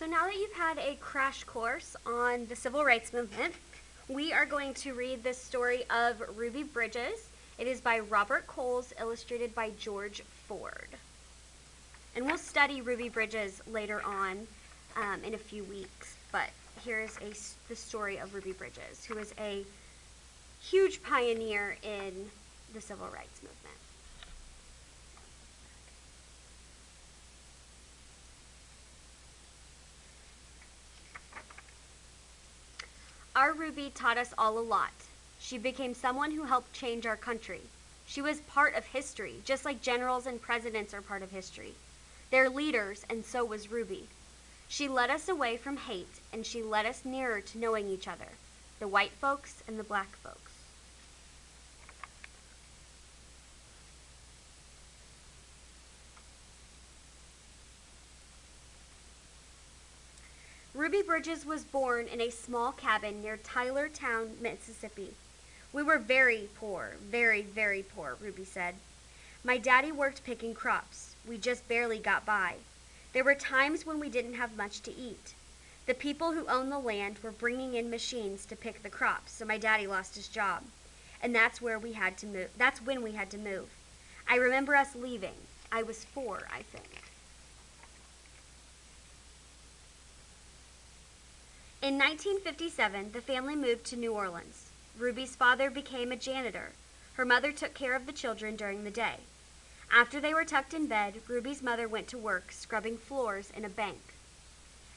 So now that you've had a crash course on the civil rights movement, we are going to read the story of Ruby Bridges. It is by Robert Coles, illustrated by George Ford. And we'll study Ruby Bridges later on in a few weeks, but here's the story of Ruby Bridges, who is a huge pioneer in the civil rights movement. Our Ruby taught us all a lot. She became someone who helped change our country. She was part of history, just like generals and presidents are part of history. They're leaders, and so was Ruby. She led us away from hate, and she led us nearer to knowing each other, the white folks and the black folks. Ruby Bridges was born in a small cabin near Tylertown, Mississippi. We were very poor, very, very poor, Ruby said. My daddy worked picking crops. We just barely got by. There were times when we didn't have much to eat. The people who owned the land were bringing in machines to pick the crops, so my daddy lost his job. And that's where we had to move. That's when we had to move. I remember us leaving. I was 4, I think. In 1957, the family moved to New Orleans. Ruby's father became a janitor. Her mother took care of the children during the day. After they were tucked in bed, Ruby's mother went to work scrubbing floors in a bank.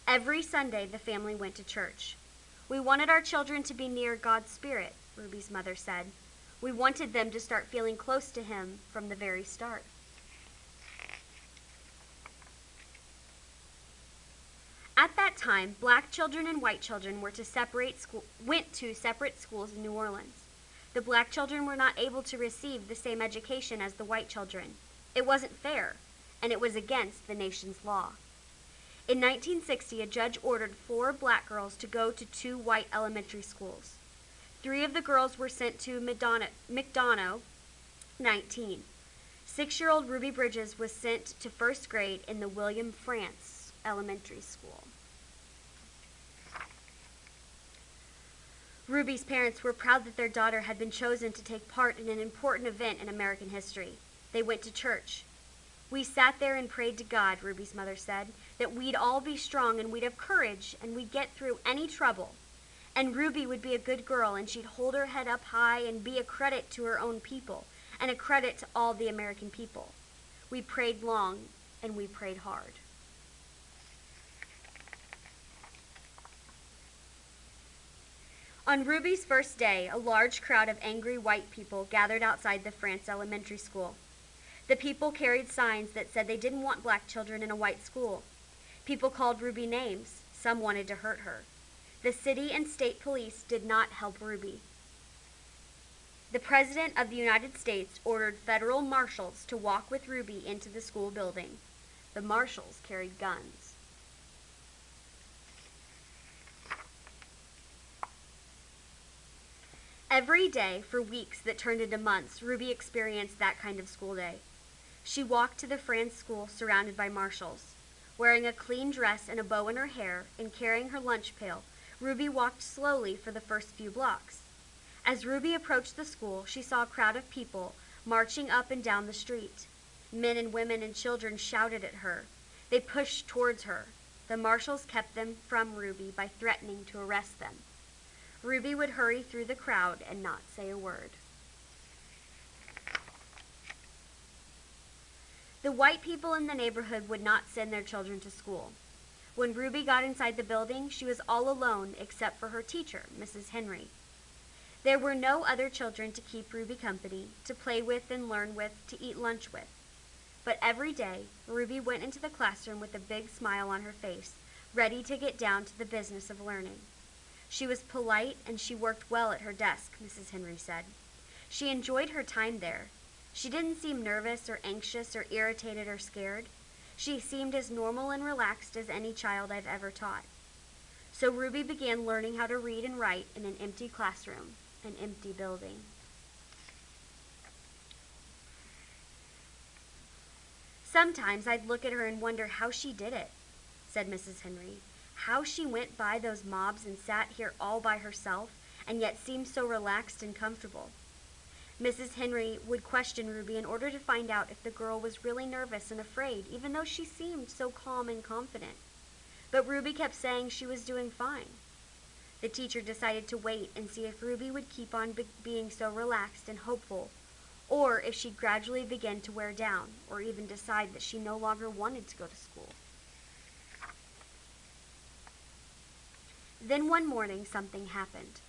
Every Sunday, the family went to church. We wanted our children to be near God's Spirit, Ruby's mother said. We wanted them to start feeling close to Him from the very start. At that time, black children and white children went to separate schools in New Orleans. The black children were not able to receive the same education as the white children. It wasn't fair, and it was against the nation's law. In 1960, a judge ordered 4 black girls to go to 2 white elementary schools. 3 of the girls were sent to McDonough, 19. 6-year-old Ruby Bridges was sent to 1st grade in the William Frantz Elementary School. Ruby's parents were proud that their daughter had been chosen to take part in an important event in American history. They went to church. We sat there and prayed to God, Ruby's mother said, that we'd all be strong and we'd have courage and we'd get through any trouble. And Ruby would be a good girl and she'd hold her head up high and be a credit to her own people and a credit to all the American people. We prayed long and we prayed hard. On Ruby's first day, a large crowd of angry white people gathered outside the Frantz Elementary School. The people carried signs that said they didn't want black children in a white school. People called Ruby names. Some wanted to hurt her. The city and state police did not help Ruby. The President of the United States ordered federal marshals to walk with Ruby into the school building. The marshals carried guns. Every day, for weeks that turned into months, Ruby experienced that kind of school day. She walked to the Frantz school surrounded by marshals. Wearing a clean dress and a bow in her hair and carrying her lunch pail, Ruby walked slowly for the first few blocks. As Ruby approached the school, she saw a crowd of people marching up and down the street. Men and women and children shouted at her. They pushed towards her. The marshals kept them from Ruby by threatening to arrest them. Ruby would hurry through the crowd and not say a word. The white people in the neighborhood would not send their children to school. When Ruby got inside the building, she was all alone except for her teacher, Mrs. Henry. There were no other children to keep Ruby company, to play with and learn with, to eat lunch with. But every day, Ruby went into the classroom with a big smile on her face, ready to get down to the business of learning. She was polite and she worked well at her desk, Mrs. Henry said. She enjoyed her time there. She didn't seem nervous or anxious or irritated or scared. She seemed as normal and relaxed as any child I've ever taught. So Ruby began learning how to read and write in an empty classroom, an empty building. Sometimes I'd look at her and wonder how she did it, said Mrs. Henry. How she went by those mobs and sat here all by herself, and yet seemed so relaxed and comfortable. Mrs. Henry would question Ruby in order to find out if the girl was really nervous and afraid, even though she seemed so calm and confident. But Ruby kept saying she was doing fine. The teacher decided to wait and see if Ruby would keep on being so relaxed and hopeful, or if she'd gradually begin to wear down, or even decide that she no longer wanted to go to school. Then one morning something happened.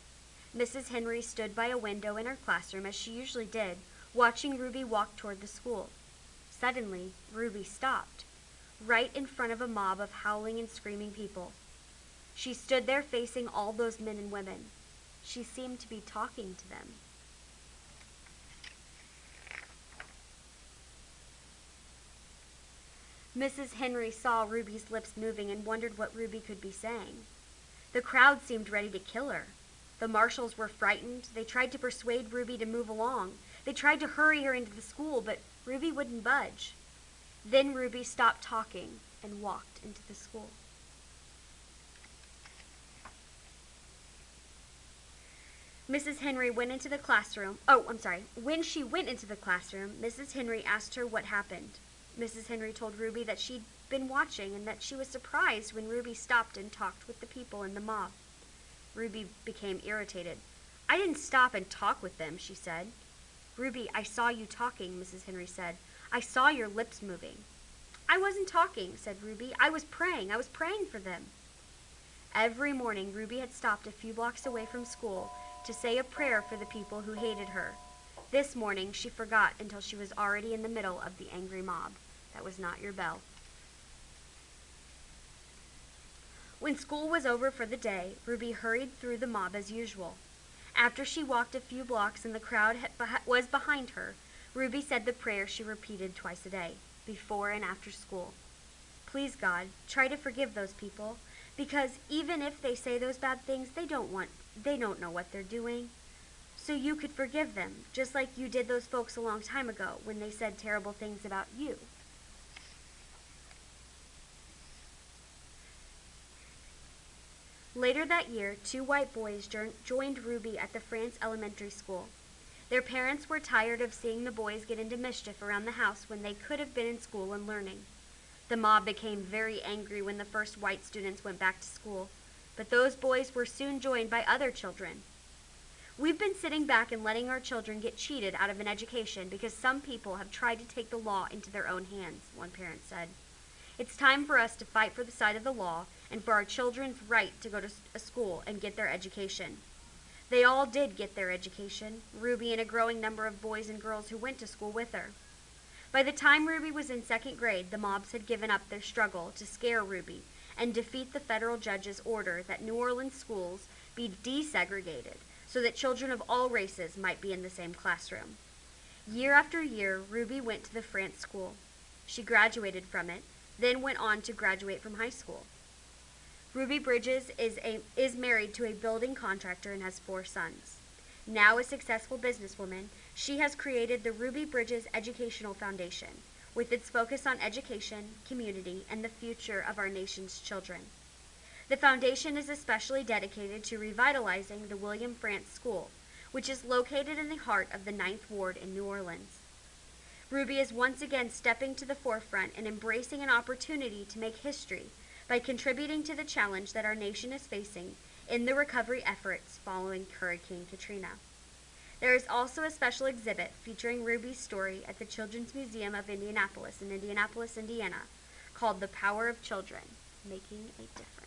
Mrs. Henry stood by a window in her classroom, as she usually did, watching Ruby walk toward the school. Suddenly, Ruby stopped, right in front of a mob of howling and screaming people. She stood there facing all those men and women. She seemed to be talking to them. Mrs. Henry saw Ruby's lips moving and wondered what Ruby could be saying. The crowd seemed ready to kill her. The marshals were frightened. They tried to persuade Ruby to move along. They tried to hurry her into the school, but Ruby wouldn't budge. Then Ruby stopped talking and walked into the school. Mrs. Henry went into the classroom. When she went into the classroom, Mrs. Henry asked her what happened. Mrs. Henry told Ruby that she'd been watching and that she was surprised when Ruby stopped and talked with the people in the mob. Ruby became irritated. "I didn't stop and talk with them," she said. "Ruby, I saw you talking," Mrs. Henry said. "I saw your lips moving." "I wasn't talking," said Ruby. I was praying for them." Every morning, Ruby had stopped a few blocks away from school to say a prayer for the people who hated her. This morning, she forgot until she was already in the middle of the angry mob. That was not your bell. When school was over for the day, Ruby hurried through the mob as usual. After she walked a few blocks and the crowd was behind her, Ruby said the prayer she repeated twice a day, before and after school. "Please, God, try to forgive those people, because even if they say those bad things, they don't know what they're doing. So you could forgive them, just like you did those folks a long time ago when they said terrible things about you." Later that year, 2 white boys joined Ruby at the France Elementary School. Their parents were tired of seeing the boys get into mischief around the house when they could have been in school and learning. The mob became very angry when the first white students went back to school, but those boys were soon joined by other children. "We've been sitting back and letting our children get cheated out of an education because some people have tried to take the law into their own hands," one parent said. "It's time for us to fight for the side of the law and for our children's right to go to a school and get their education." They all did get their education, Ruby and a growing number of boys and girls who went to school with her. By the time Ruby was in 2nd grade, the mobs had given up their struggle to scare Ruby and defeat the federal judge's order that New Orleans schools be desegregated so that children of all races might be in the same classroom. Year after year, Ruby went to the France school. She graduated from it, then went on to graduate from high school. Ruby Bridges is married to a building contractor and has 4 sons. Now a successful businesswoman, she has created the Ruby Bridges Educational Foundation, with its focus on education, community, and the future of our nation's children. The foundation is especially dedicated to revitalizing the William Frantz School, which is located in the heart of the 9th Ward in New Orleans. Ruby is once again stepping to the forefront and embracing an opportunity to make history by contributing to the challenge that our nation is facing in the recovery efforts following Hurricane Katrina. There is also a special exhibit featuring Ruby's story at the Children's Museum of Indianapolis in Indianapolis, Indiana, called "The Power of Children, Making a Difference."